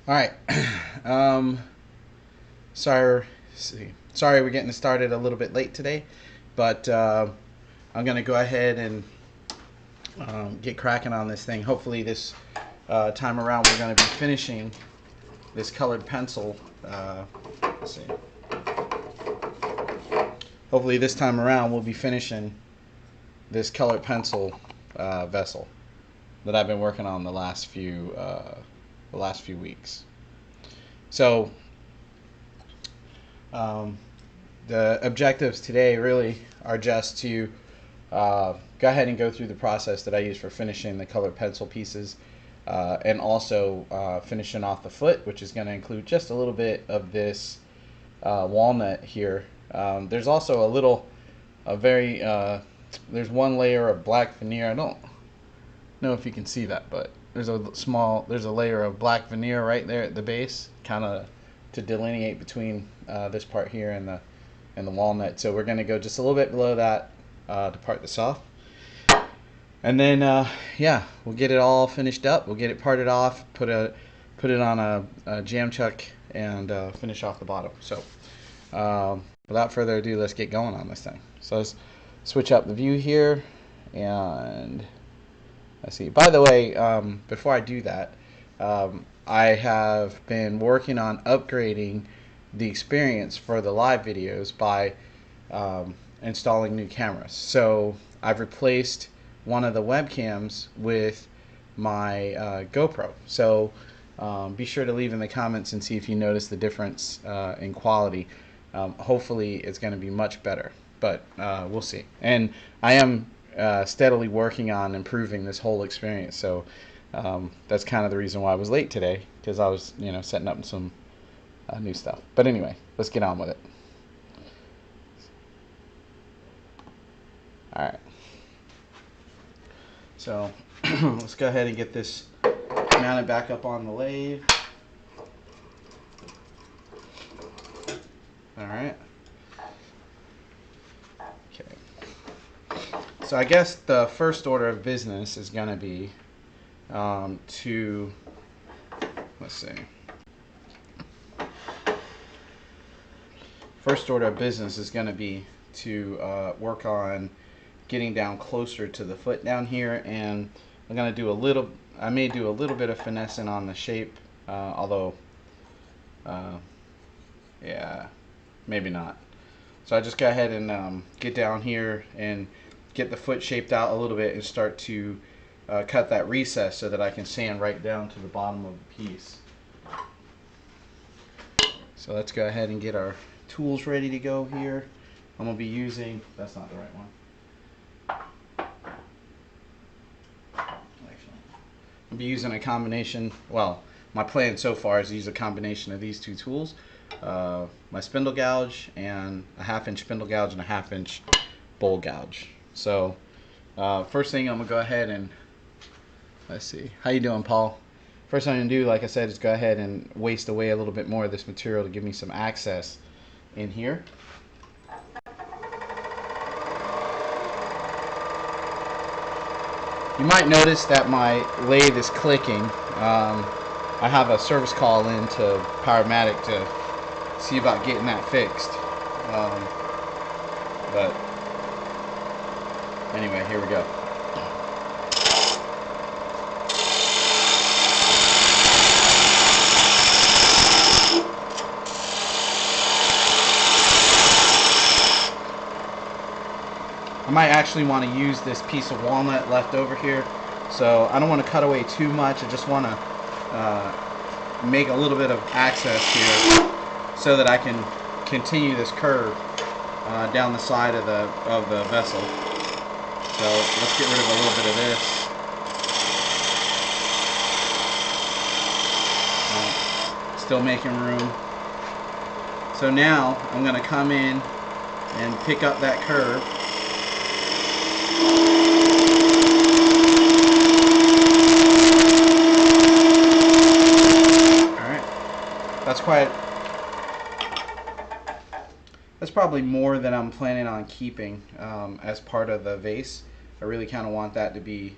All right. um, sorry, sorry we're getting started a little bit late today, but I'm gonna go ahead and get cracking on this thing. Hopefully, this time around we're gonna be finishing this colored pencil. Let's see. Hopefully, this time around we'll be finishing this colored pencil vessel that I've been working on the last few weeks. So um, the objectives today really are just to go ahead and go through the process that I use for finishing the colored pencil pieces, and also finishing off the foot, which is going to include just a little bit of this walnut here. There's also there's one layer of black veneer. I don't know if you can see that, but there's a layer of black veneer right there at the base, kind of to delineate between this part here and the walnut. So we're going to go just a little bit below that to part this off, and then yeah, we'll get it all finished up. We'll get it parted off, put it on a jam chuck, and finish off the bottom. So without further ado, let's get going on this thing. So let's switch up the view here, and let's see. By the way, before I do that, I have been working on upgrading the experience for the live videos by installing new cameras. So I've replaced one of the webcams with my GoPro. So be sure to leave in the comments and see if you notice the difference in quality. Hopefully it's going to be much better, but we'll see. And I am steadily working on improving this whole experience. So that's kind of the reason why I was late today, because I was, setting up some new stuff. But anyway, let's get on with it. All right. So let's go ahead and get this mounted back up on the lathe. All right. Okay. So I guess the first order of business is going to be let's see. First order of business is going to be to work on getting down closer to the foot down here, and I'm going to do I may do a little bit of finessing on the shape, although, yeah, maybe not. So I just go ahead and get down here and get the foot shaped out a little bit and start to cut that recess so that I can sand right down to the bottom of the piece. So let's go ahead and get our tools ready to go here. I'm going to be using, that's not the right one. Actually, I'll be using a combination, well, my plan so far is to use a combination of these two tools. My spindle gouge and a 1/2-inch spindle gouge and a 1/2-inch bowl gouge. So first thing I'm going to go ahead and, let's see, how you doing, Paul? First thing I'm going to do, like I said, is go ahead and waste away a little bit more of this material to give me some access in here. You might notice that my lathe is clicking. I have a service call in to Powermatic to see about getting that fixed. But anyway, here we go. I might actually want to use this piece of walnut left over here, so I don't want to cut away too much. I just want to make a little bit of access here so that I can continue this curve down the side of the vessel. So let's get rid of a little bit of this. Still making room. So now I'm going to come in and pick up that curve. That's probably more than I'm planning on keeping as part of the vase. I really kind of want that to be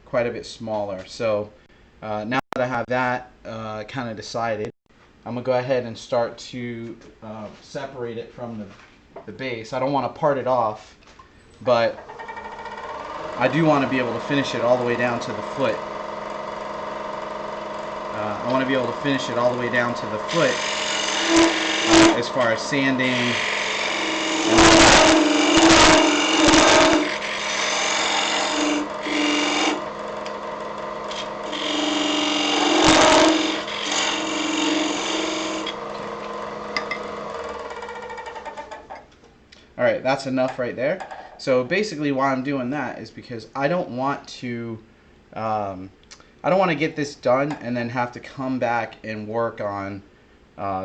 quite a bit smaller. So now to have that kind of decided, I'm going to go ahead and start to separate it from the base. I don't want to part it off, but I do want to be able to finish it all the way down to the foot. I want to be able to finish it all the way down to the foot as far as sanding. All right, that's enough right there. So basically why I'm doing that is because I don't want to get this done and then have to come back and work on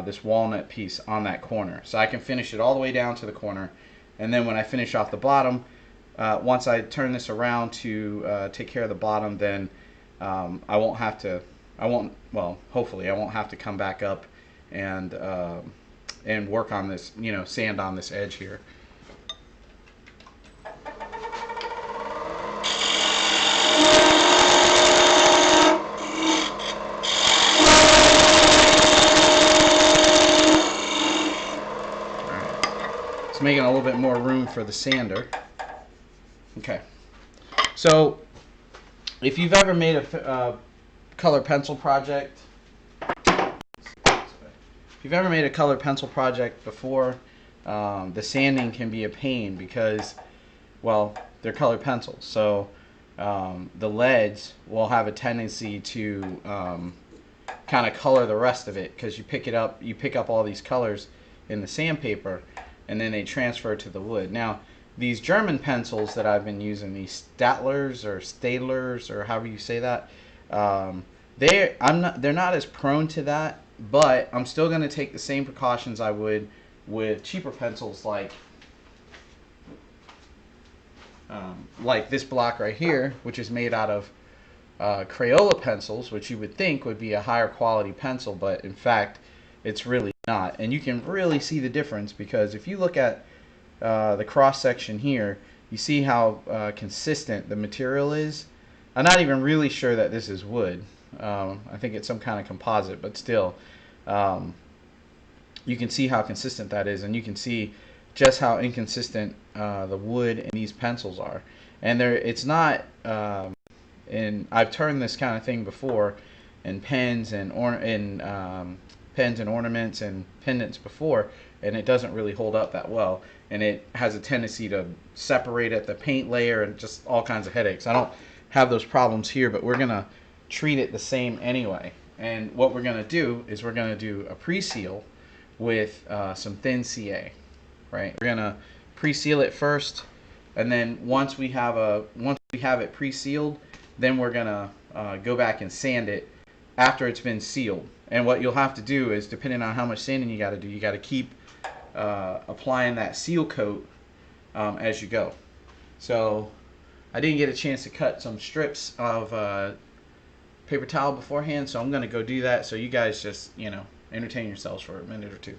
this walnut piece on that corner. So I can finish it all the way down to the corner, and then when I finish off the bottom, once I turn this around to take care of the bottom, then hopefully I won't have to come back up and work on this, sand on this edge here. It's making a little bit more room for the sander. Okay, so if you've ever made a color pencil project, before, the sanding can be a pain because, well, they're colored pencils. So the leads will have a tendency to kind of color the rest of it because you pick up all these colors in the sandpaper, and then they transfer to the wood. Now, these German pencils that I've been using, these Staedtlers, or however you say that, they're not as prone to that, but I'm still going to take the same precautions I would with cheaper pencils like this block right here, which is made out of Crayola pencils, which you would think would be a higher quality pencil, but in fact it's really not. And you can really see the difference because if you look at the cross section here, you see how consistent the material is. I'm not even really sure that this is wood. I think it's some kind of composite, but still, you can see how consistent that is, and you can see just how inconsistent the wood in these pencils are. And it's not. And I've turned this kind of thing before in pens and ornaments and pendants before, and it doesn't really hold up that well, and it has a tendency to separate at the paint layer and just all kinds of headaches. I don't have those problems here, but we're gonna treat it the same anyway. And what we're gonna do is we're gonna do a pre-seal with some thin CA. Right, we're gonna pre-seal it first, and then once we have it pre-sealed, then we're gonna go back and sand it after it's been sealed. And what you'll have to do is, depending on how much sanding you got to do, you got to keep applying that seal coat as you go. So I didn't get a chance to cut some strips of paper towel beforehand, so I'm going to go do that. So you guys just, entertain yourselves for a minute or two.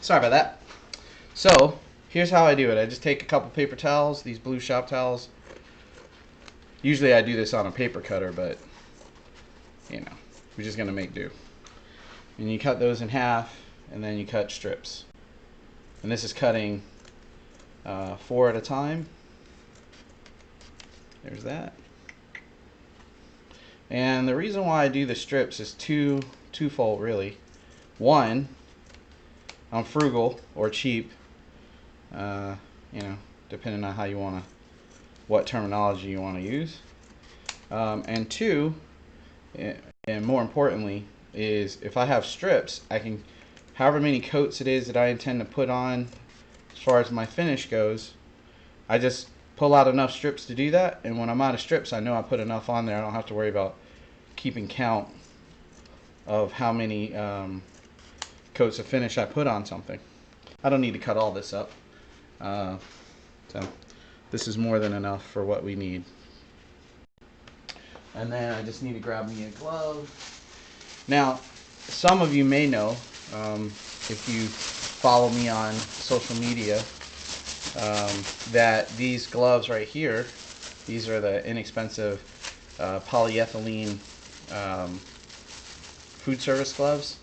Sorry about that. So here's how I do it. I just take a couple paper towels, these blue shop towels. Usually I do this on a paper cutter, but you know, we're just gonna make do. And you cut those in half, and then you cut strips. And this is cutting 4 at a time. There's that. And the reason why I do the strips is twofold, really. One, I'm frugal or cheap, you know, depending on how you want to, what terminology you want to use. And two, and more importantly, is if I have strips, I can, however many coats it is that I intend to put on, as far as my finish goes, I just pull out enough strips to do that, and when I'm out of strips, I know I put enough on there. I don't have to worry about keeping count of how many coats of finish I put on something. I don't need to cut all this up, so this is more than enough for what we need. And then I just need to grab me a glove. Now, some of you may know, if you follow me on social media, that these gloves right here, these are the inexpensive polyethylene food service gloves.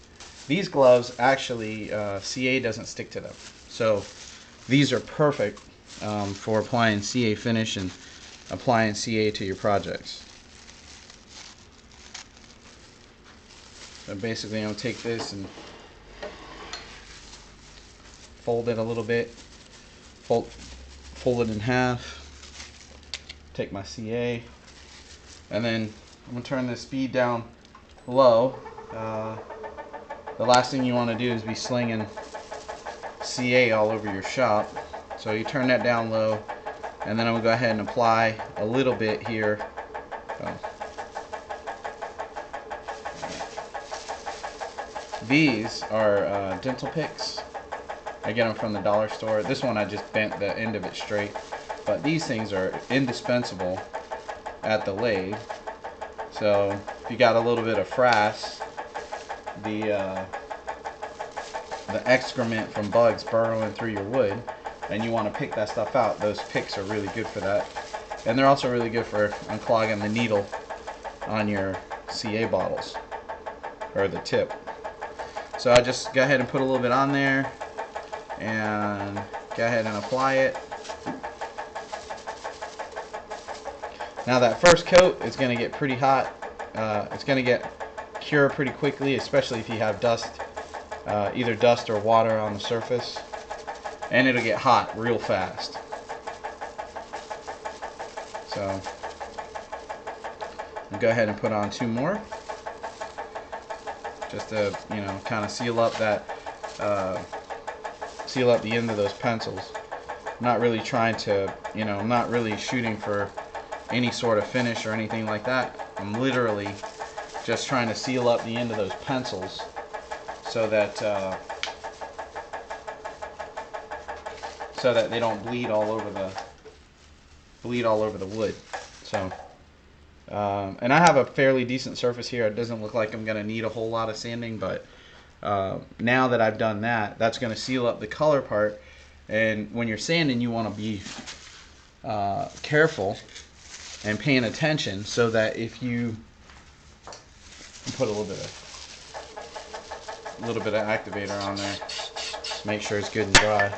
These gloves actually, CA doesn't stick to them. So these are perfect for applying CA finish and applying CA to your projects. So basically I'm going to take this and fold it a little bit, fold it in half, take my CA, and then I'm going to turn the speed down low. The last thing you want to do is be slinging CA all over your shop. So you turn that down low, and then I'm going to go ahead and apply a little bit here. These are dental picks. I get them from the dollar store. This one I just bent the end of it straight. But these things are indispensable at the lathe. So if you got a little bit of frass, the excrement from bugs burrowing through your wood, and you want to pick that stuff out, those picks are really good for that. And they're also really good for unclogging the needle on your CA bottles, or the tip. So I just go ahead and put a little bit on there, and go ahead and apply it. Now that first coat is going to get pretty hot. It's going to get cure pretty quickly, especially if you have dust, either dust or water on the surface, and it'll get hot real fast. So I'll go ahead and put on 2 more, just to, you know, kind of seal up that, seal up the end of those pencils. I'm not really trying to, you know, I'm not really shooting for any sort of finish or anything like that. I'm literally just trying to seal up the end of those pencils so that they don't bleed all over the wood. So and I have a fairly decent surface here. It doesn't look like I'm going to need a whole lot of sanding, but now that I've done that, that's going to seal up the color part. And when you're sanding, you want to be careful and paying attention, so that if you put a little bit of activator on there, make sure it's good and dry.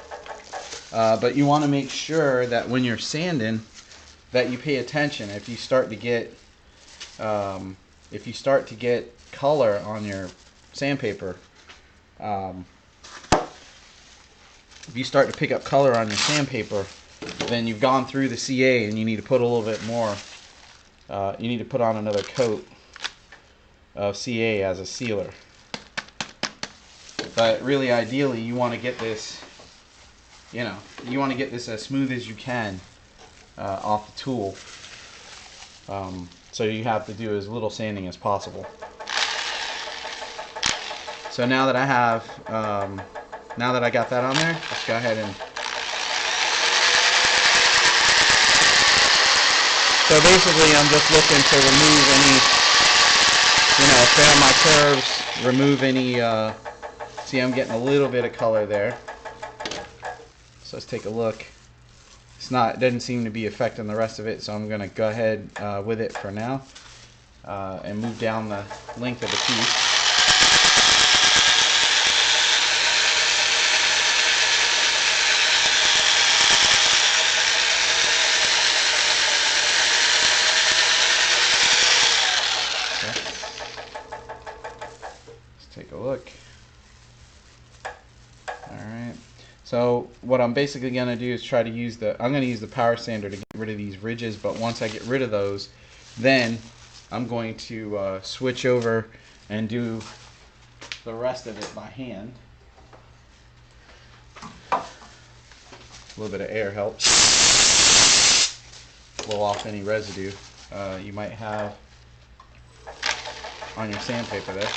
But you want to make sure that when you're sanding, that you pay attention. If you start to get color on your sandpaper, if you start to pick up color on your sandpaper, then you've gone through the CA and you need to put a little bit more. You need to put on another coat of CA as a sealer. But really, ideally, you want to get this, you know, you want to get this as smooth as you can off the tool. So you have to do as little sanding as possible. So now that I have, now that I got that on there, let's go ahead and. So basically, I'm just looking to remove any, you know, fan my curves, remove any See, I'm getting a little bit of color there. So let's take a look. It doesn't seem to be affecting the rest of it, so I'm going to go ahead with it for now and move down the length of the piece. Take a look. Alright, so what I'm basically going to do is try to use I'm going to use the power sander to get rid of these ridges, but once I get rid of those, then I'm going to switch over and do the rest of it by hand. A little bit of air helps blow off any residue you might have on your sandpaper there.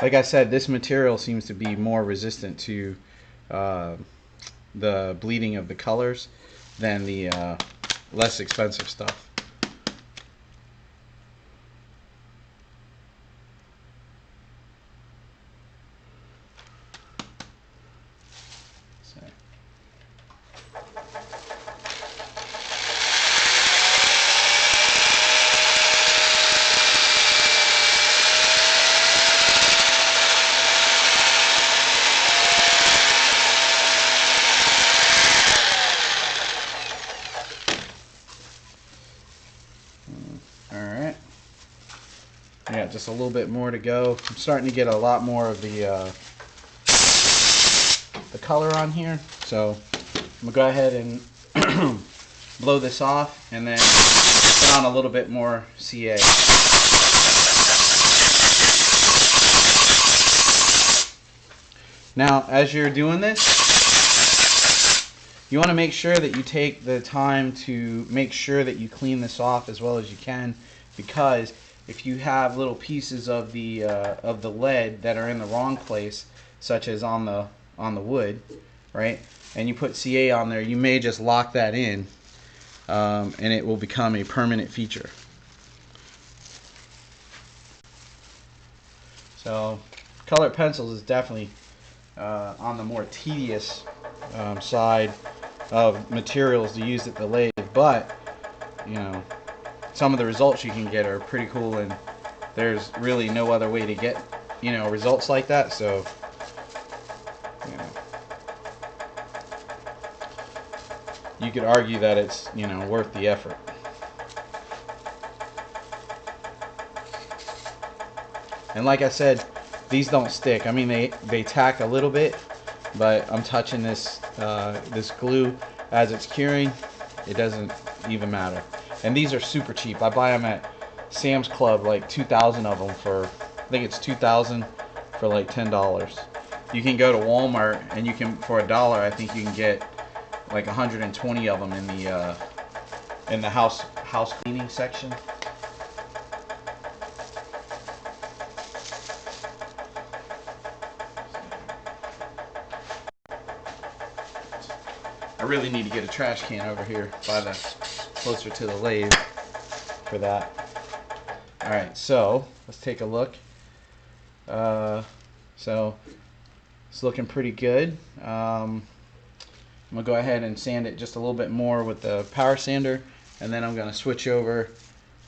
Like I said, this material seems to be more resistant to the bleeding of the colors than the less expensive stuff. Alright, yeah, just a little bit more to go. I'm starting to get a lot more of the color on here, so I'm going to go ahead and blow this off and then put on a little bit more CA. Now, as you're doing this, you want to make sure that you take the time to make sure that you clean this off as well as you can, because if you have little pieces of the lead that are in the wrong place, such as on the wood, right, and you put CA on there, you may just lock that in, and it will become a permanent feature. So, colored pencils is definitely on the more tedious side of materials to use at the lathe, but you know, some of the results you can get are pretty cool, and there's really no other way to get, you know, results like that. So, you know, you could argue that it's, you know, worth the effort. And like I said, these don't stick. I mean, they tack a little bit, but I'm touching this this glue as it's curing. It doesn't even matter. And these are super cheap. I buy them at Sam's Club, like 2,000 of them for, I think it's 2,000 for like $10. You can go to Walmart and you can, for $1, I think you can get like 120 of them in the house cleaning section. I really need to get a trash can over here by the closer to the lathe for that. Alright, so let's take a look. So it's looking pretty good. I'm gonna go ahead and sand it just a little bit more with the power sander, and then I'm gonna switch over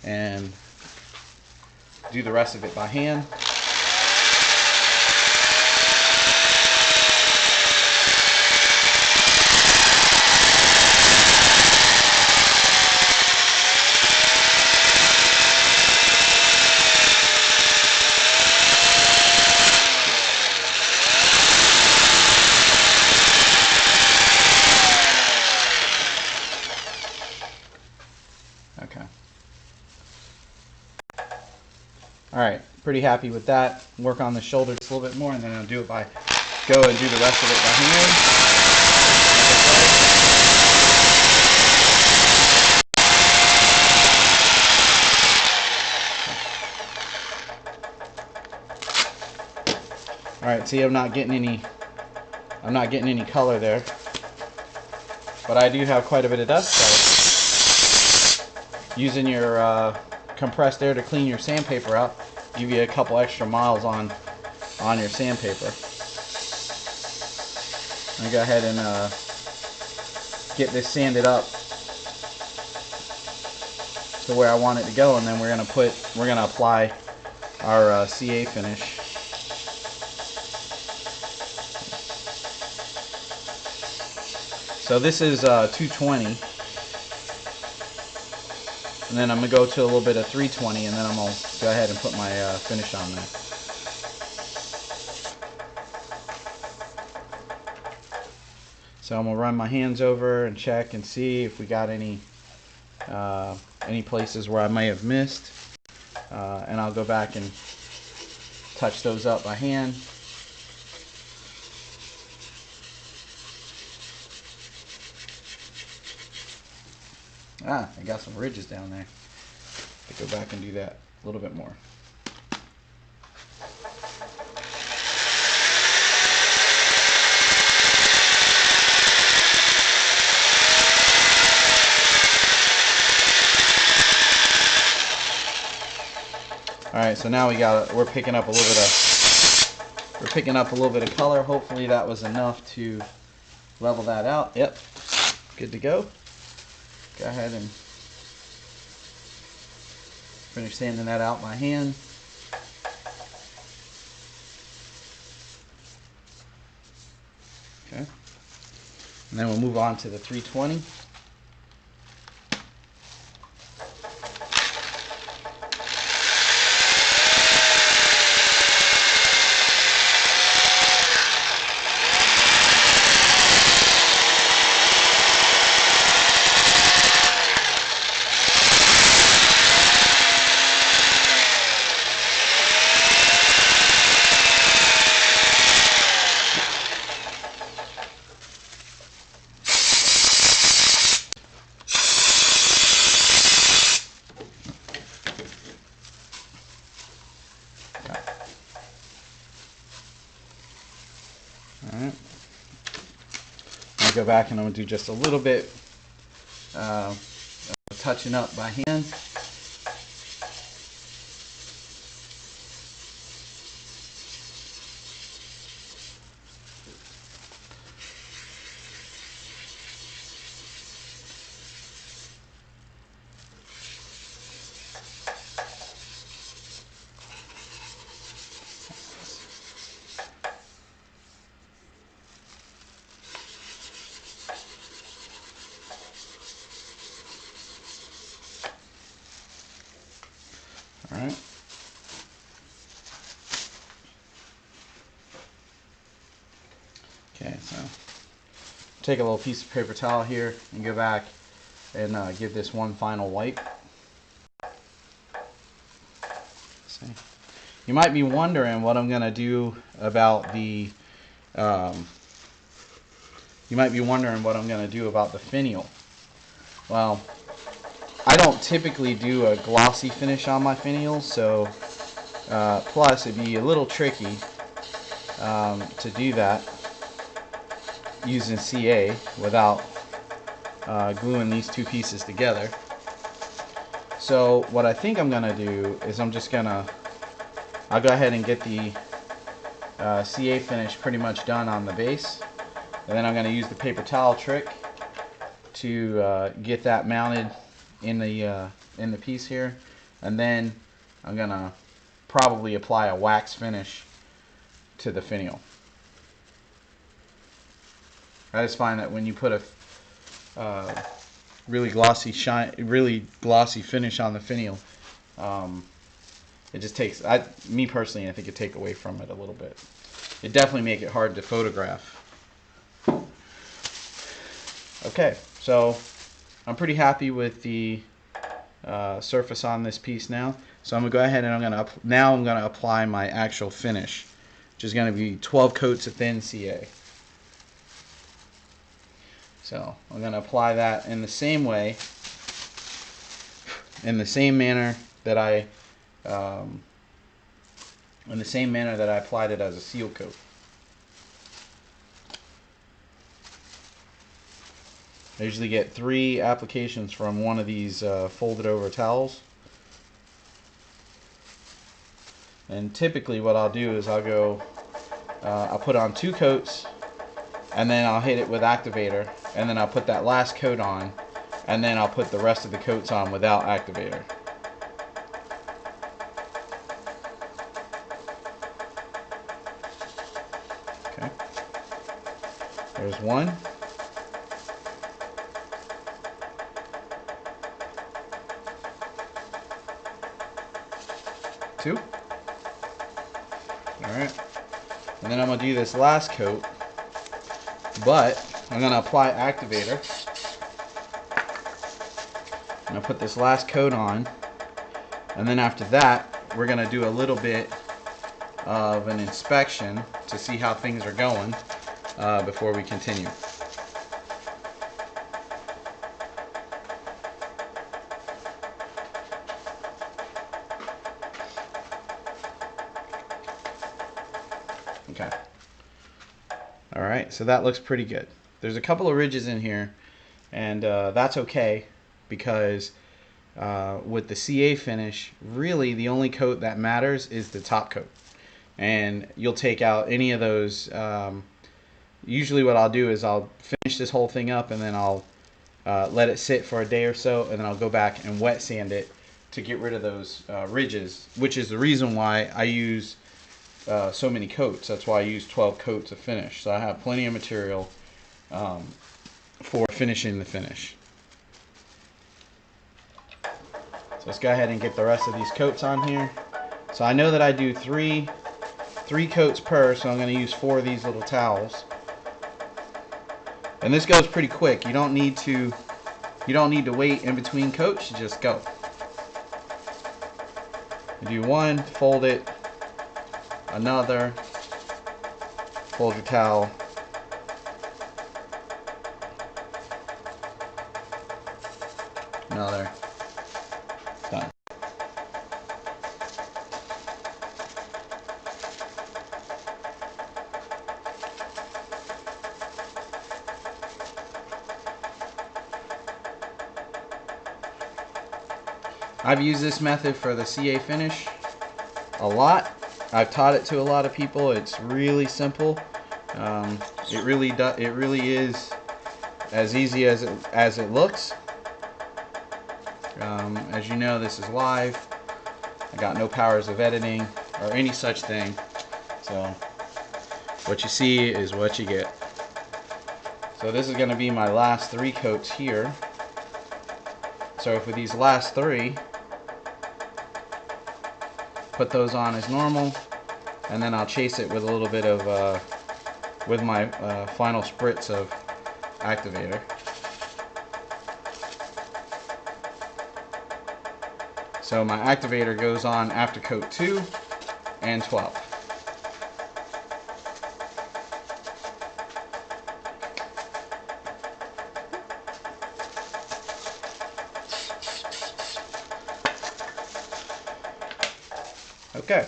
and do the rest of it by hand. Okay. Alright, pretty happy with that. Work on the shoulder just a little bit more, and then I'll do it go and do the rest of it by hand. Alright, see, I'm not getting any I'm not getting any color there, but I do have quite a bit of dust. So using your compressed air to clean your sandpaper out, give you a couple extra miles on your sandpaper. I go ahead and get this sanded up to where I want it to go, and then we're gonna apply our CA finish. So this is 220, and then I'm gonna go to a little bit of 320, and then I'm gonna go ahead and put my finish on there. So I'm gonna run my hands over and check and see if we got any places where I may have missed, and I'll go back and touch those up by hand. I got some ridges down there. I'll go back and do that a little bit more. All right, so now we're picking up a little bit of color. Hopefully that was enough to level that out. Yep, good to go. Go ahead and finish sanding that out by hand. Okay, and then we'll move on to the 320. Alright, I'll go back and I'm going to do just a little bit of touching up by hand. All right. Okay, so take a little piece of paper towel here and go back and give this one final wipe. See. You might be wondering what I'm going to do about the finial. Well, I don't typically do a glossy finish on my finials, so plus it'd be a little tricky to do that using CA without gluing these two pieces together. So what I think I'm gonna do is I'll go ahead and get the CA finish pretty much done on the base, and then I'm gonna use the paper towel trick to get that mounted in the piece here, and then I'm gonna probably apply a wax finish to the finial. I just find that when you put a really glossy finish on the finial, it just takes, me personally, I think it take away from it a little bit. It definitely make it hard to photograph. Okay, so I'm pretty happy with the surface on this piece now. So I'm gonna go ahead and I'm gonna apply my actual finish, which is gonna be 12 coats of thin CA. So I'm gonna apply that in the same way, in the same manner that I applied it as a seal coat. I usually get 3 applications from one of these folded over towels. And typically what I'll do is I'll put on 2 coats, and then I'll hit it with activator, and then I'll put that last coat on, and then I'll put the rest of the coats on without activator. Okay. There's 1. 2. Alright. And then I'm going to do this last coat, but I'm going to apply activator. I'm going to put this last coat on, and then after that we're going to do a little bit of an inspection to see how things are going before we continue. Okay. Alright, so that looks pretty good. There's a couple of ridges in here, and that's okay, because with the CA finish, really the only coat that matters is the top coat. And you'll take out any of those. Usually what I'll do is I'll finish this whole thing up, and then I'll let it sit for a day or so, and then I'll go back and wet sand it to get rid of those ridges, which is the reason why I use so many coats. That's why I use 12 coats of finish. So I have plenty of material for finishing the finish. So let's go ahead and get the rest of these coats on here. So I know that I do three coats per, so I'm going to use 4 of these little towels. And this goes pretty quick. You don't need to wait in between coats. You just go. You do 1, fold it, another, fold your towel, another, done. I've used this method for the CA finish a lot. I've taught it to a lot of people. It's really simple. It really is as easy as it looks. As you know, this is live. I got no powers of editing or any such thing. So what you see is what you get. So this is going to be my last 3 coats here. So for these last 3, put those on as normal, and then I'll chase it with a little bit of with my final spritz of activator. So my activator goes on after coat 2 and 12. Okay.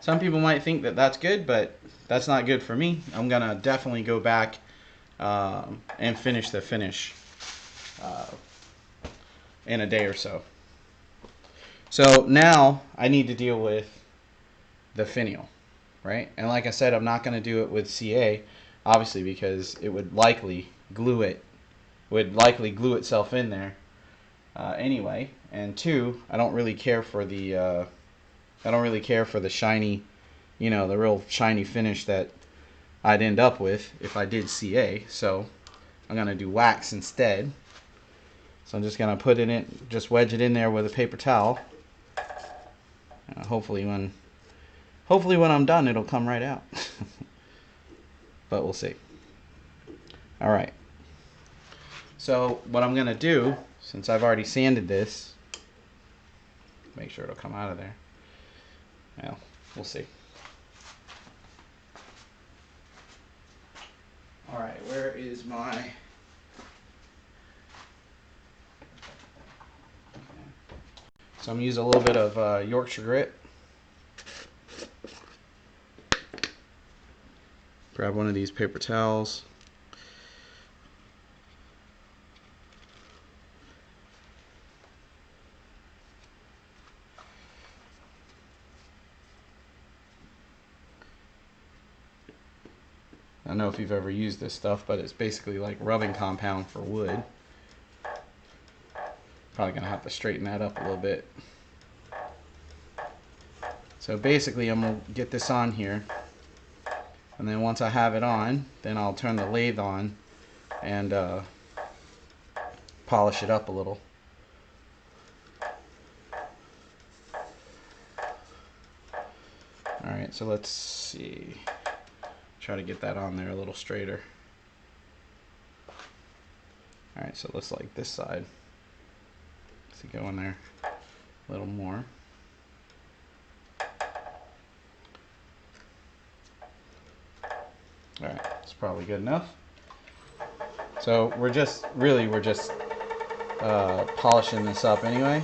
Some people might think that that's good, but that's not good for me. I'm going to definitely go back and finish the finish in a day or so. So now I need to deal with the finial, right? And like I said, I'm not going to do it with CA, obviously, because it would likely glue itself in there anyway. And 2, I don't really care for the shiny, the real shiny finish that I'd end up with if I did CA. So I'm gonna do wax instead. So I'm just gonna put it in, just wedge it in there with a paper towel. Hopefully when I'm done, it'll come right out. But we'll see. All right. So what I'm gonna do, since I've already sanded this, make sure it'll come out of there. Well, we'll see. All right, where is my... So I'm going to use a little bit of Yorkshire grit. Grab one of these paper towels. I don't know if you've ever used this stuff, but it's basically like rubbing compound for wood. Probably gonna have to straighten that up a little bit. So basically I'm gonna get this on here, and then once I have it on, then I'll turn the lathe on and polish it up a little. Alright, so let's see. Try to get that on there a little straighter. Alright, so let's like this side. Let's go in there a little more. Alright, it's probably good enough. So we're just polishing this up anyway.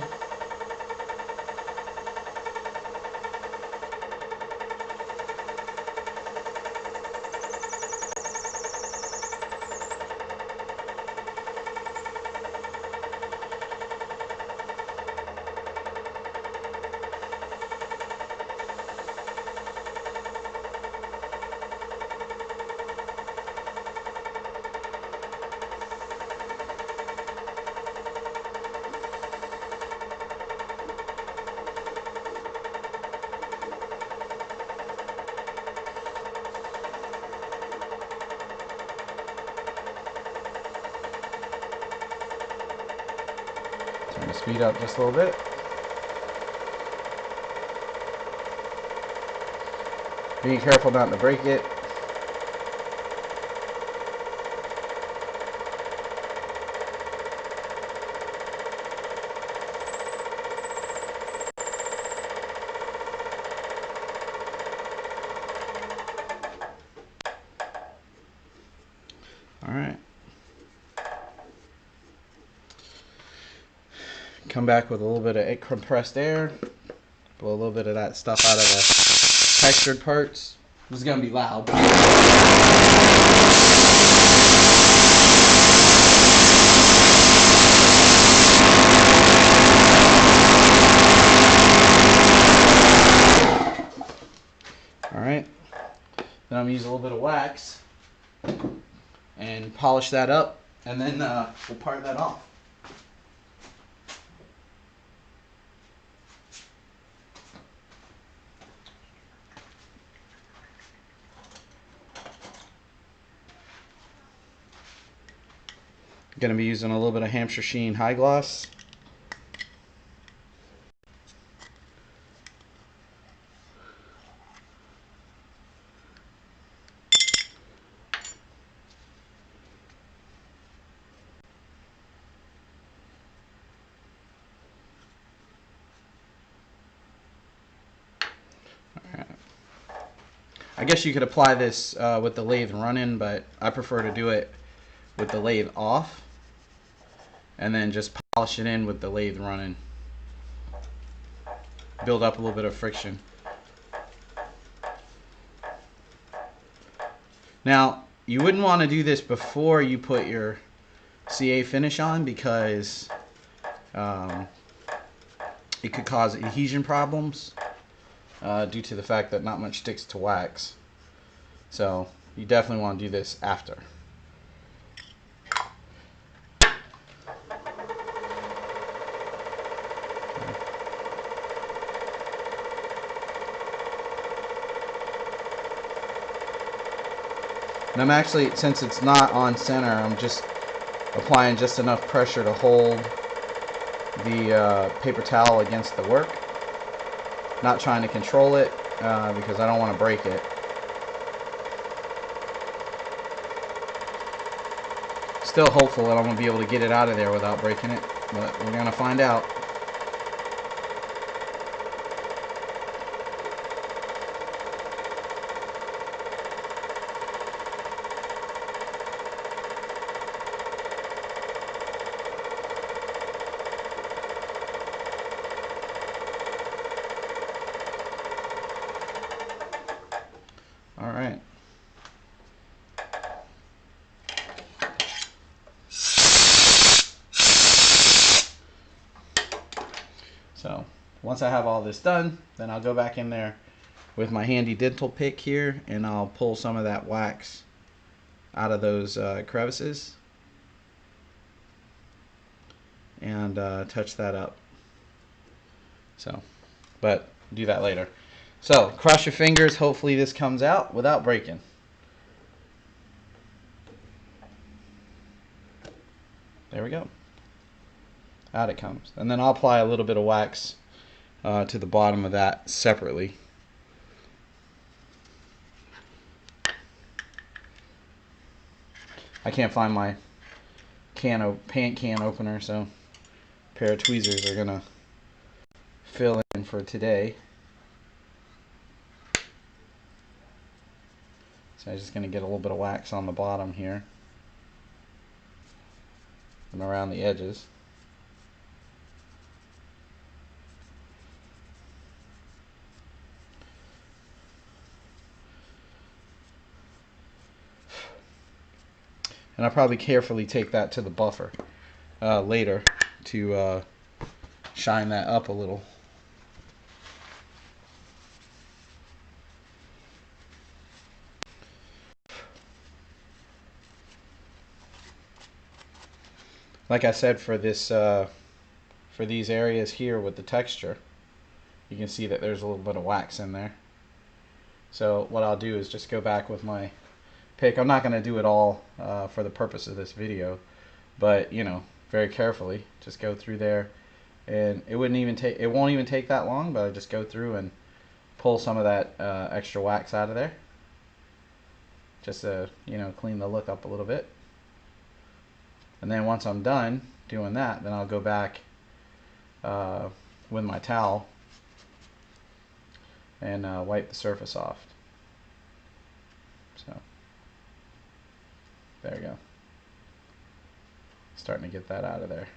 Turn the speed up just a little bit. Be careful not to break it. All right. Come back with a little bit of compressed air. Blow a little bit of that stuff out of the textured parts. This is going to be loud. Alright. Then I'm going to use a little bit of wax and polish that up, and then we'll part that off. Going to be using a little bit of Hampshire Sheen high gloss. I guess you could apply this with the lathe running, but I prefer to do it with the lathe off and then just polish it in with the lathe running. Build up a little bit of friction. Now, you wouldn't want to do this before you put your CA finish on, because it could cause adhesion problems due to the fact that not much sticks to wax. So you definitely want to do this after. And I'm actually, since it's not on center, I'm just applying just enough pressure to hold the paper towel against the work. Not trying to control it because I don't want to break it. Still hopeful that I'm going to be able to get it out of there without breaking it, but we're going to find out. All right. So once I have all this done, then I'll go back in there with my handy dental pick here, and I'll pull some of that wax out of those crevices and touch that up. So, but do that later. So cross your fingers, hopefully this comes out without breaking. There we go. Out it comes. And then I'll apply a little bit of wax to the bottom of that separately. I can't find my paint can opener, so a pair of tweezers are gonna fill in for today. So I'm just gonna get a little bit of wax on the bottom here and around the edges. And I'll probably carefully take that to the buffer later to shine that up a little. Like I said, for this for these areas here with the texture, you can see that there's a little bit of wax in there. So what I'll do is just go back with my pick. I'm not going to do it all for the purpose of this video, but you know, very carefully just go through there, and it won't even take that long, but I just go through and pull some of that extra wax out of there, just to, you know, clean the look up a little bit. And then once I'm done doing that, then I'll go back with my towel and wipe the surface off. So there you go. Starting to get that out of there.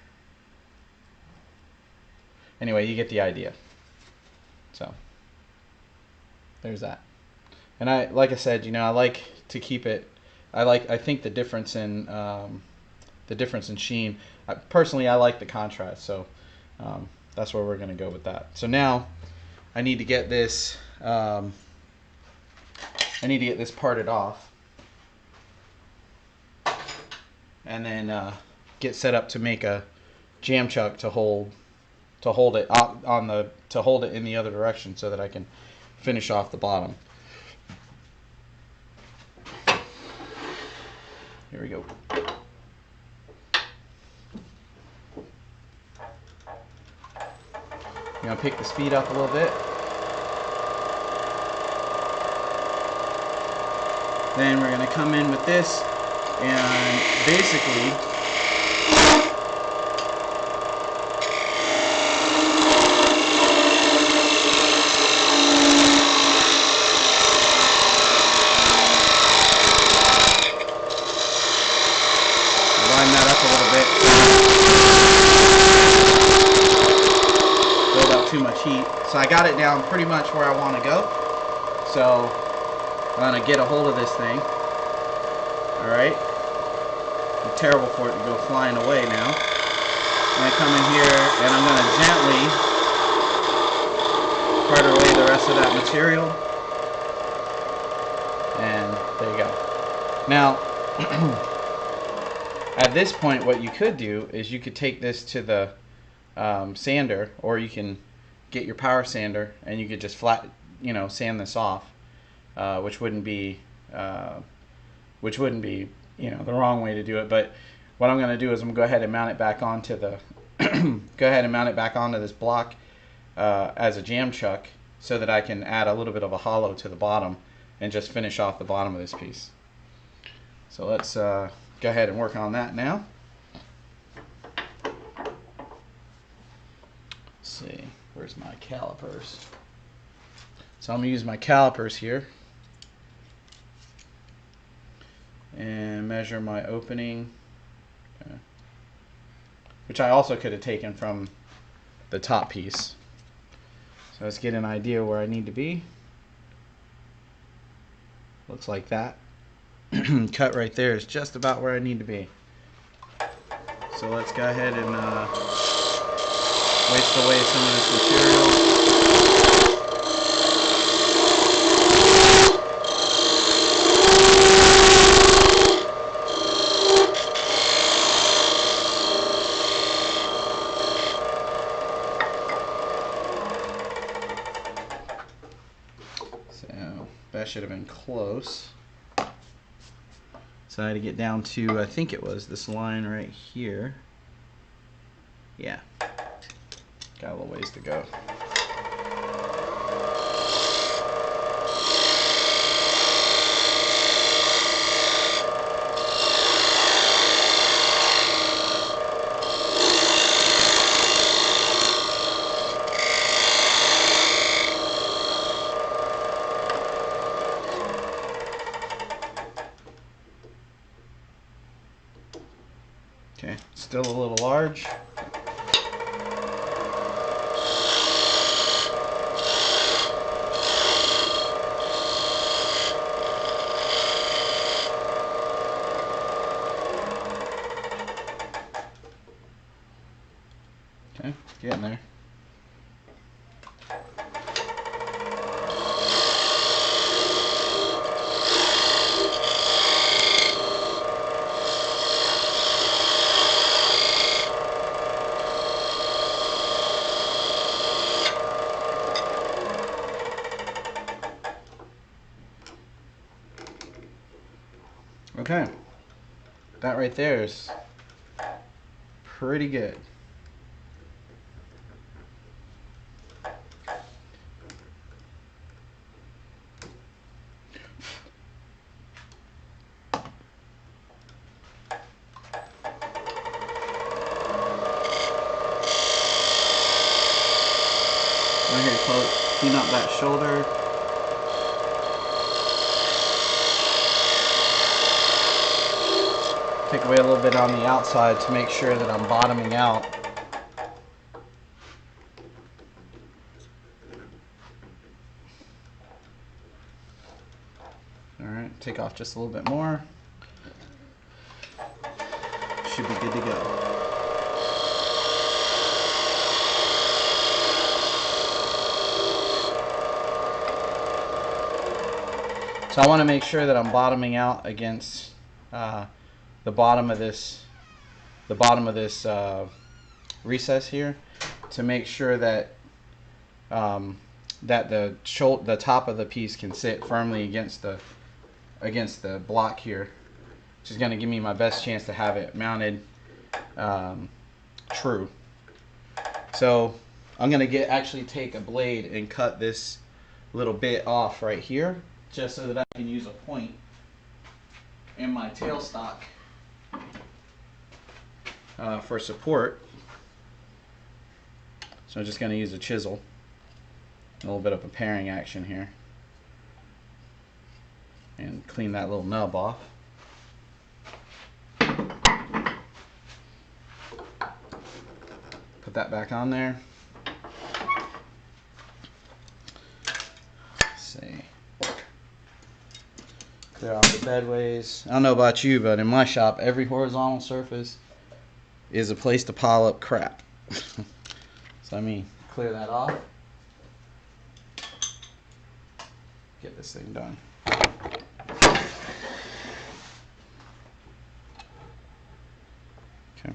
Anyway, you get the idea. So there's that. And like I said, you know, I like to keep it. I think the difference in sheen. Personally, I like the contrast, so that's where we're going to go with that. So now I need to get this. I need to get this parted off, and then get set up to make a jam chuck to hold it in the other direction, so that I can finish off the bottom. Here we go. I'm going to pick the speed up a little bit. Then we're going to come in with this and basically line that up a little bit. Build up too much heat. So I got it down pretty much where I want to go. So I'm going to get a hold of this thing. Alright. I'm terrible for it to go flying away now. I'm going to come in here and I'm going to gently part away the rest of that material. And there you go. Now, at this point, what you could do is you could take this to the sander, or you can get your power sander and you could just sand this off. Which wouldn't be the wrong way to do it. But what I'm going to do is I'm going to go ahead and mount it back onto the this block as a jam chuck, so that I can add a little bit of a hollow to the bottom and just finish off the bottom of this piece. So let's go ahead and work on that now. Let's see, where's my calipers? So I'm going to use my calipers here and measure my opening, which I also could have taken from the top piece. So let's get an idea where I need to be. Looks like that. Cut right there is just about where I need to be. So let's go ahead and waste away some of this material. So that should have been close. So I had to get down to, I think it was this line right here. Yeah, got a little ways to go. Okay, still a little large. Okay, getting there. Okay, that right there is pretty good. Right here, clean up that shoulder. Take away a little bit on the outside to make sure that I'm bottoming out. Alright, take off just a little bit more. Should be good to go. So I want to make sure that I'm bottoming out against the bottom of this recess here, to make sure that that the top of the piece can sit firmly against the block here, which is going to give me my best chance to have it mounted true. So I'm going to actually take a blade and cut this little bit off right here, just so that I can use a point in my tailstock for support. So I'm just going to use a chisel, a little bit of a paring action here, and clean that little nub off. Put that back on there. Let's see. Clear off the bedways. I don't know about you, but in my shop, every horizontal surface is a place to pile up crap. So let me clear that off. Get this thing done. Okay.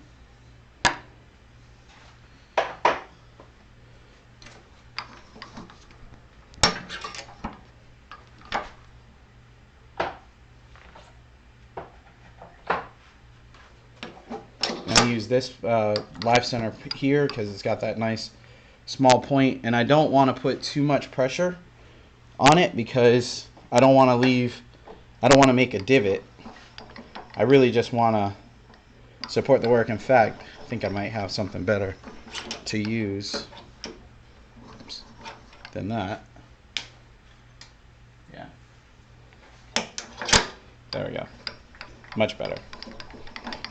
I use this live center here because it's got that nice small point, and I don't want to put too much pressure on it because I don't want to make a divot. I really just want to support the work. In fact, I think I might have something better to use than that. Yeah. There we go. Much better.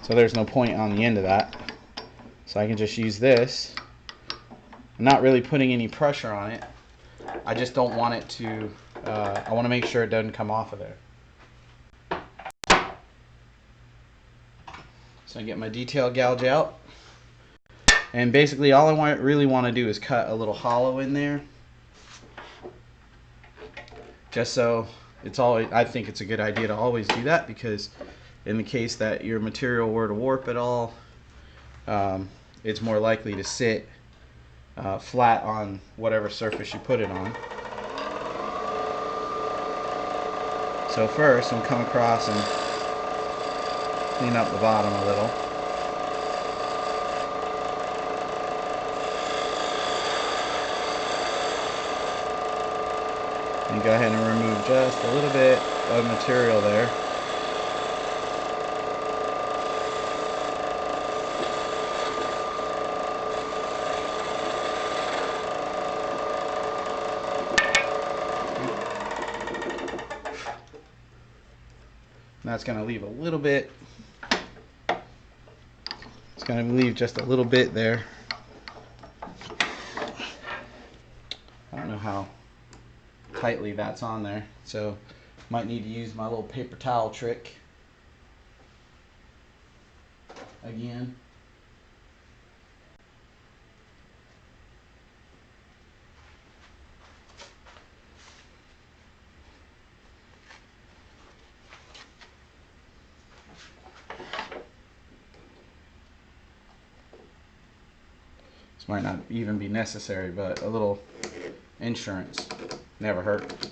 So there's no point on the end of that. So I can just use this. I'm not really putting any pressure on it. I just don't want it to, I want to make sure it doesn't come off of there. So I get my detail gouge out. And basically all I really want to do is cut a little hollow in there. Just so it's always, I think it's a good idea to always do that, because in the case that your material were to warp at all, it's more likely to sit flat on whatever surface you put it on. So first I'm come across and clean up the bottom a little. And go ahead and remove just a little bit of material there. That's going to leave a little bit. It's going to leave just a little bit there. I don't know how tightly that's on there, so might need to use my little paper towel trick again. This might not even be necessary, but a little insurance never hurt.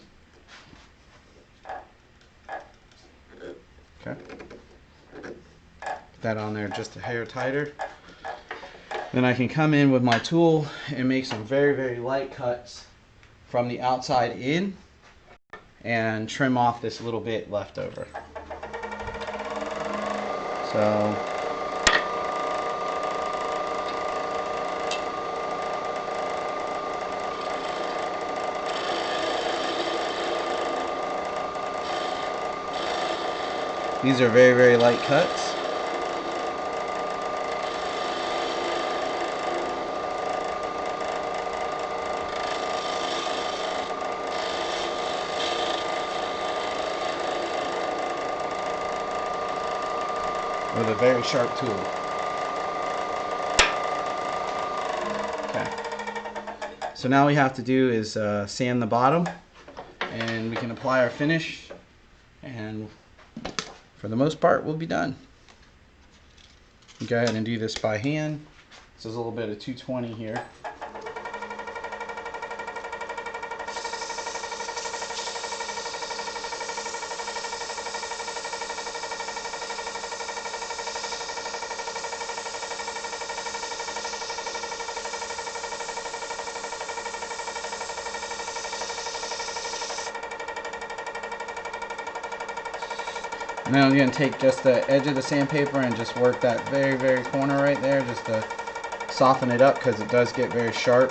Okay. Put that on there just a hair tighter. Then I can come in with my tool and make some very, very light cuts from the outside in and trim off this little bit left over. So these are very, very light cuts. With a very sharp tool. Okay. So now we have to do is sand the bottom, and we can apply our finish, and for the most part we'll be done. Go ahead and do this by hand. This is a little bit of 220 here. And then I'm going to take just the edge of the sandpaper and just work that very, very corner right there, just to soften it up, because it does get very sharp.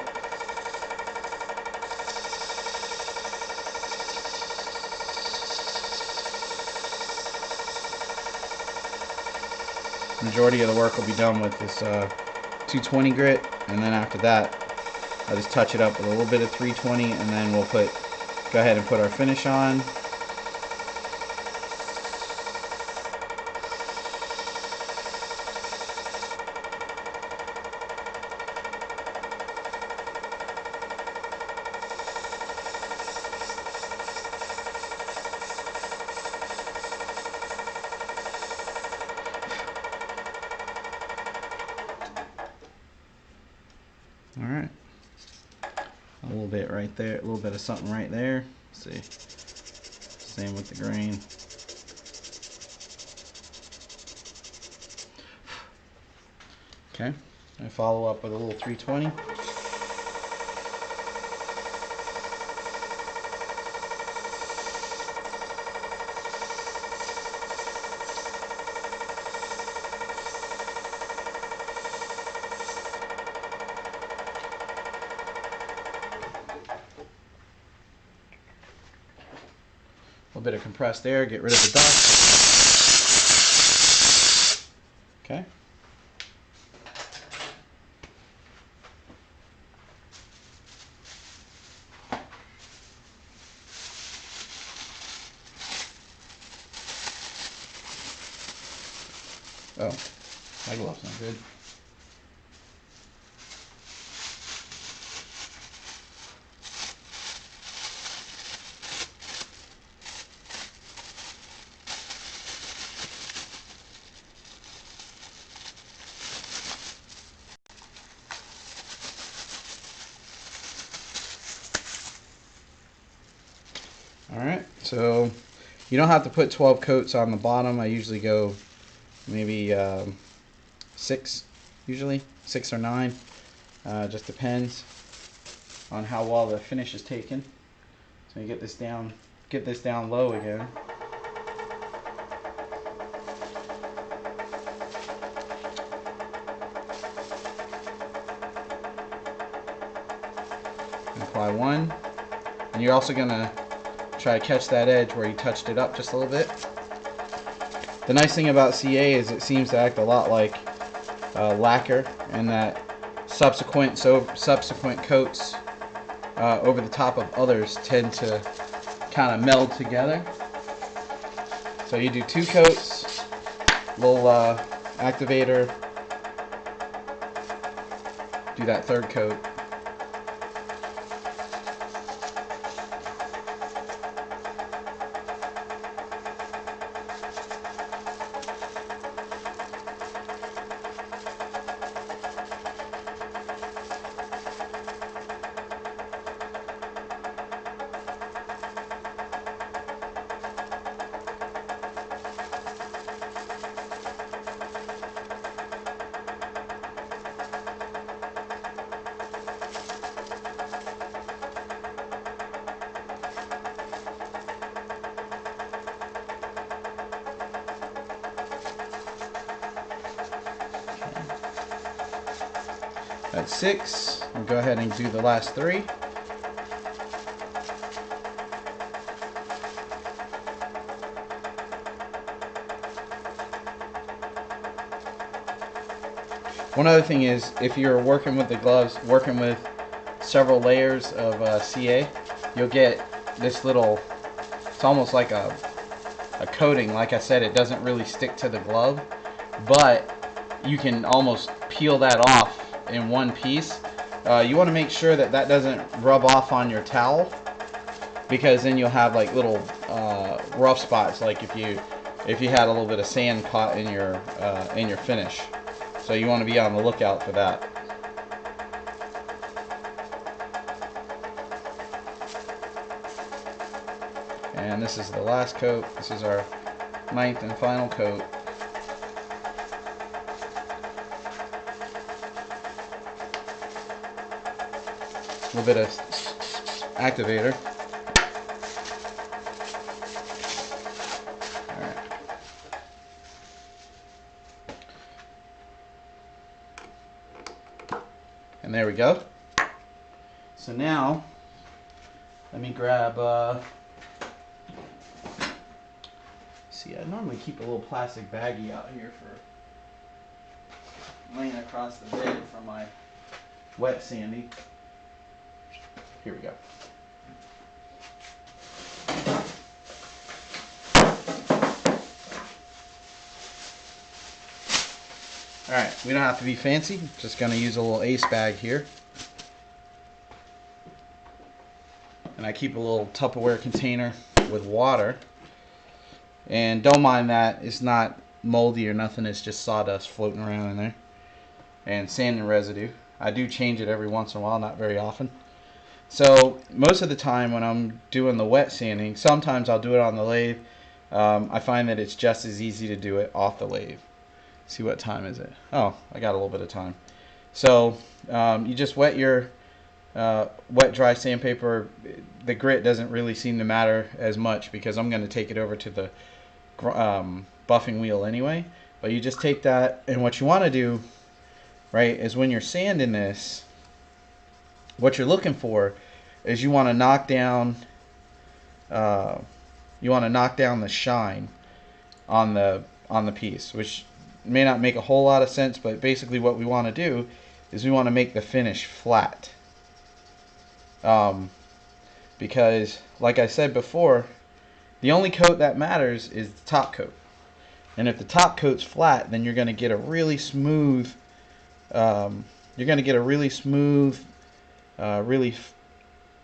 Majority of the work will be done with this 220 grit, and then after that I'll just touch it up with a little bit of 320, and then we'll go ahead and put our finish on. Alright, a little bit right there, a little bit of something right there. Let's see, same with the grain. Okay, I follow up with a little 320. A little bit of compressed air, get rid of the dust. Okay. Oh, my glove's not good. So you don't have to put 12 coats on the bottom. I usually go maybe 6, usually 6 or 9. Just depends on how well the finish is taken. So you get this down low again. Apply one, and you're also gonna try to catch that edge where you touched it up just a little bit. The nice thing about CA is it seems to act a lot like lacquer, and that subsequent coats over the top of others tend to kind of meld together. So you do 2 coats, little activator, do that 3rd coat. That's 6. We'll go ahead and do the last 3. One other thing is, if you're working with the gloves, working with several layers of CA, you'll get this little, it's almost like a coating. Like I said, it doesn't really stick to the glove, but you can almost peel that off in one piece. You want to make sure that that doesn't rub off on your towel, because then you'll have like little rough spots, like if you had a little bit of sand caught in your finish. So you want to be on the lookout for that. And this is the last coat. This is our 9th and final coat. A little bit of activator. Alright. And there we go. So now, let me grab, see, I normally keep a little plastic baggie out here for laying across the bed for my wet sanding. Here we go. Alright, we don't have to be fancy. Just going to use a little ace bag here. And I keep a little Tupperware container with water. And don't mind that. It's not moldy or nothing. It's just sawdust floating around in there. And sanding residue. I do change it every once in a while, not very often. So most of the time when I'm doing the wet sanding, sometimes I'll do it on the lathe. I find that it's just as easy to do it off the lathe. See, what time is it? Oh, I got a little bit of time. So you just wet your wet dry sandpaper. The grit doesn't really seem to matter as much because I'm going to take it over to the buffing wheel anyway. But you just take that, and what you want to do, right, is when you're sanding this, what you're looking for is you want to knock down the shine on the piece, which may not make a whole lot of sense, but basically what we want to do is we want to make the finish flat. Because like I said before, the only coat that matters is the top coat. And if the top coat's flat, then you're going to get a really smooth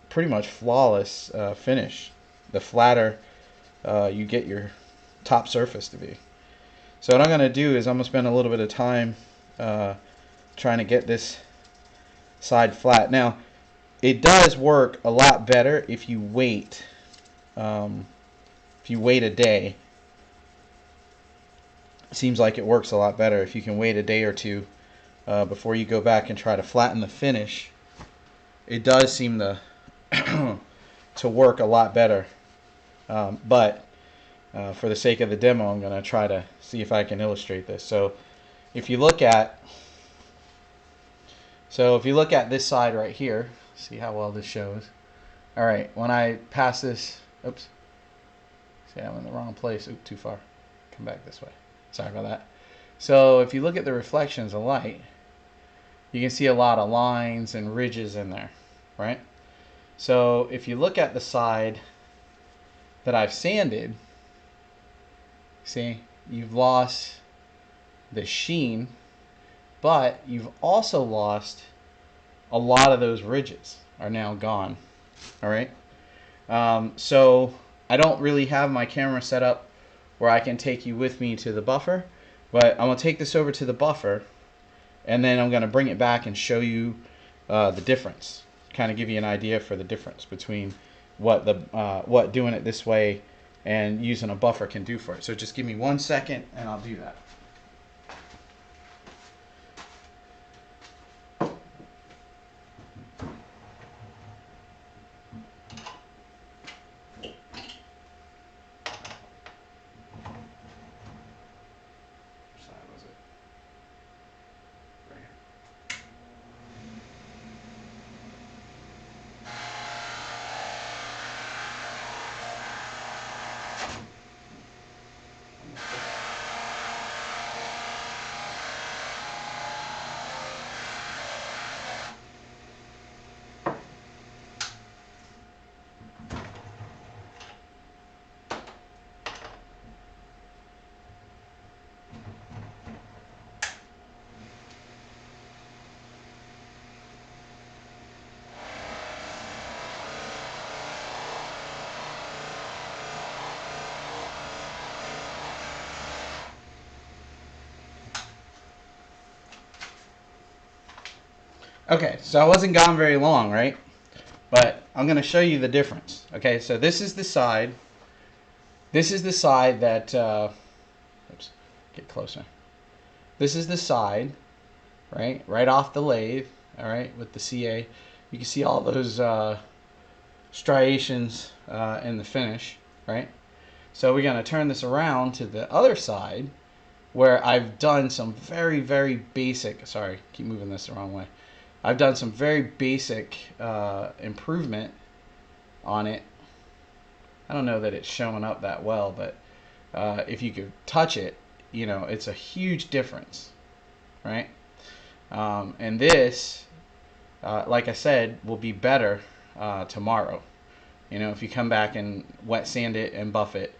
pretty much flawless finish. The flatter you get your top surface to be. So what I'm going to do is I'm going to spend a little bit of time trying to get this side flat. Now, it does work a lot better if you wait if you wait a day, it seems like it works a lot better. If you can wait a day or two before you go back and try to flatten the finish, it does seem to to work a lot better. But for the sake of the demo, I'm going to try to see if I can illustrate this. So if you look at this side right here, see how well this shows. All right, when I pass this, oops, see, I'm in the wrong place. Oop, too far. Come back this way. Sorry about that. So if you look at the reflections of light, you can see a lot of lines and ridges in there, right? So if you look at the side that I've sanded, see, you've lost the sheen, but you've also lost a lot of those ridges are now gone. All right. So I don't really have my camera set up where I can take you with me to the buffer, but I'm gonna take this over to the buffer, and then I'm gonna bring it back and show you the difference. Kind of give you an idea for the difference between what doing it this way and using a buffer can do for it. So just give me 1 second, and I'll do that. Okay, so I wasn't gone very long, right? But I'm going to show you the difference. Okay, so this is the side. This is the side that, oops, get closer. This is the side, right off the lathe, all right, with the CA. You can see all those striations in the finish, right? So we're going to turn this around to the other side where I've done some very, very basic, sorry, keep moving this the wrong way. I've done some very basic improvement on it. I don't know that it's showing up that well, but if you could touch it, you know, it's a huge difference, right? And this, like I said, will be better tomorrow. You know, if you come back and wet sand it and buff it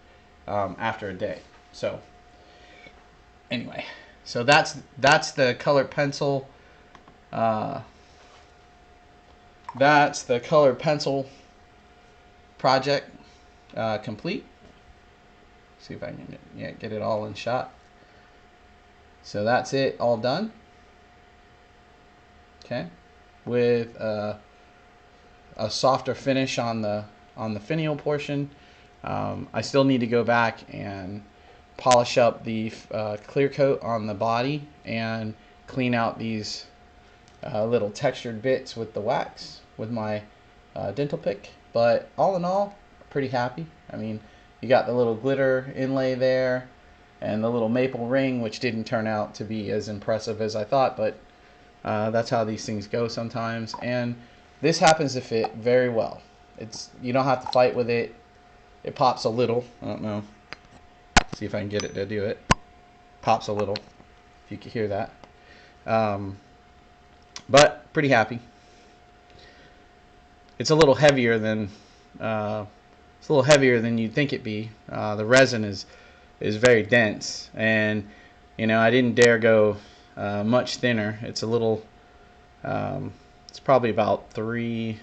after a day. So anyway, so that's the colored pencil. That's the colored pencil project complete. See if I can get it all in shot. So that's it, all done. Okay, with a softer finish on the finial portion. I still need to go back and polish up the clear coat on the body and clean out these little textured bits with the wax with my dental pick. But all in all, pretty happy. I mean, you got the little glitter inlay there and the little maple ring, which didn't turn out to be as impressive as I thought, but that's how these things go sometimes. And this happens to fit very well. You don't have to fight with it. It pops a little. I don't know. See if I can get it to do it. Pops a little, if you can hear that. But pretty happy. It's a little heavier than you'd think it'd be. The resin is very dense, and you know, I didn't dare go much thinner. It's a little. It's probably about probably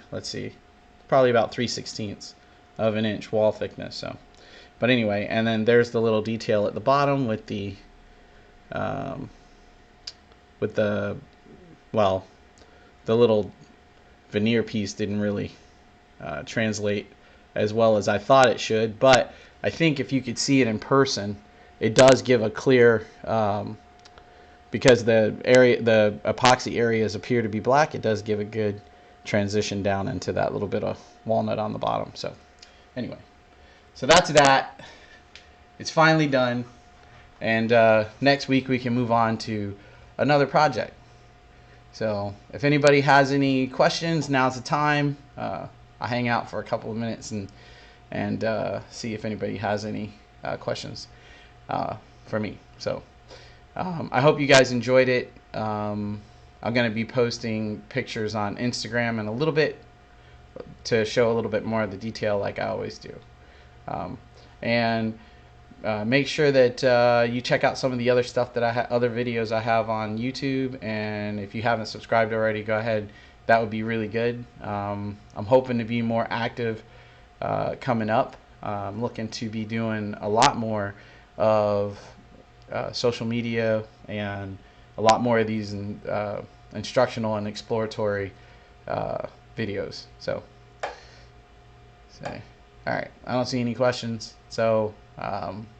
about 3/16 of an inch wall thickness. So, but anyway, and then there's the little detail at the bottom with the little veneer piece didn't really translate as well as I thought it should, but I think if you could see it in person, it does give a clear, because the epoxy areas appear to be black, it does give a good transition down into that little bit of walnut on the bottom. So anyway, so that's that. It's finally done. And next week we can move on to another project. So if anybody has any questions, now's the time. I'll hang out for a couple of minutes and see if anybody has any questions for me. So I hope you guys enjoyed it. I'm going to be posting pictures on Instagram in a little bit to show a little bit more of the detail like I always do. And make sure that you check out some of the other stuff that other videos I have on YouTube, and if you haven't subscribed already, go ahead. That would be really good. I'm hoping to be more active coming up. I'm looking to be doing a lot more of social media and a lot more of these instructional and exploratory videos. So, all right, I don't see any questions. So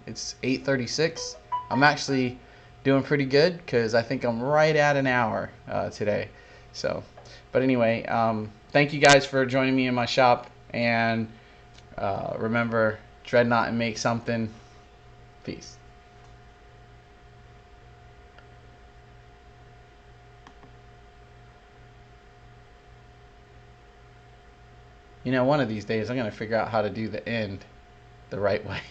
it's 8:36. I'm actually doing pretty good because I think I'm right at an hour today. So, but anyway, thank you guys for joining me in my shop, and remember, dreadnought and make something. Peace. You know, one of these days I'm going to figure out how to do the end the right way.